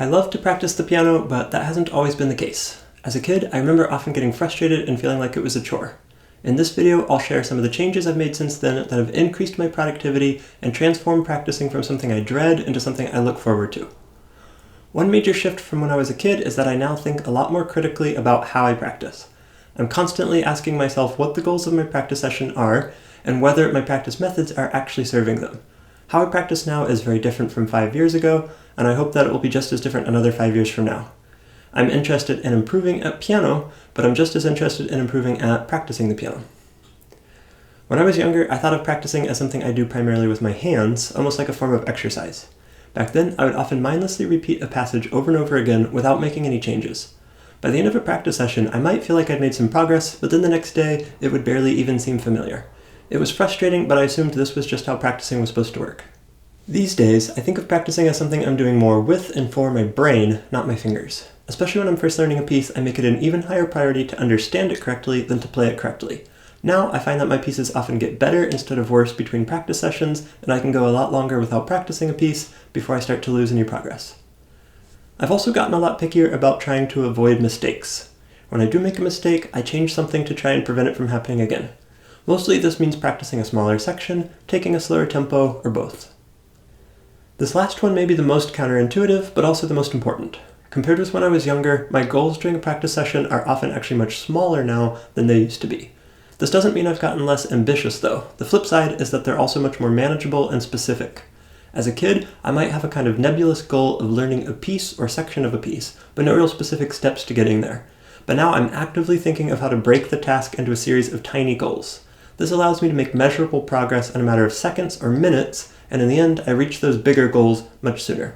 I love to practice the piano, but that hasn't always been the case. As a kid, I remember often getting frustrated and feeling like it was a chore. In this video, I'll share some of the changes I've made since then that have increased my productivity and transformed practicing from something I dread into something I look forward to. One major shift from when I was a kid is that I now think a lot more critically about how I practice. I'm constantly asking myself what the goals of my practice session are and whether my practice methods are actually serving them. How I practice now is very different from 5 years ago, and I hope that it will be just as different another 5 years from now. I'm interested in improving at piano, but I'm just as interested in improving at practicing the piano. When I was younger, I thought of practicing as something I do primarily with my hands, almost like a form of exercise. Back then, I would often mindlessly repeat a passage over and over again without making any changes. By the end of a practice session, I might feel like I'd made some progress, but then the next day, it would barely even seem familiar. It was frustrating, but I assumed this was just how practicing was supposed to work. These days, I think of practicing as something I'm doing more with and for my brain, not my fingers. Especially when I'm first learning a piece, I make it an even higher priority to understand it correctly than to play it correctly. Now, I find that my pieces often get better instead of worse between practice sessions, and I can go a lot longer without practicing a piece before I start to lose any progress. I've also gotten a lot pickier about trying to avoid mistakes. When I do make a mistake, I change something to try and prevent it from happening again. Mostly this means practicing a smaller section, taking a slower tempo, or both. This last one may be the most counterintuitive, but also the most important. Compared with when I was younger, my goals during a practice session are often actually much smaller now than they used to be. This doesn't mean I've gotten less ambitious though. The flip side is that they're also much more manageable and specific. As a kid, I might have a kind of nebulous goal of learning a piece or section of a piece, but no real specific steps to getting there. But now I'm actively thinking of how to break the task into a series of tiny goals. This allows me to make measurable progress in a matter of seconds or minutes, and in the end, I reach those bigger goals much sooner.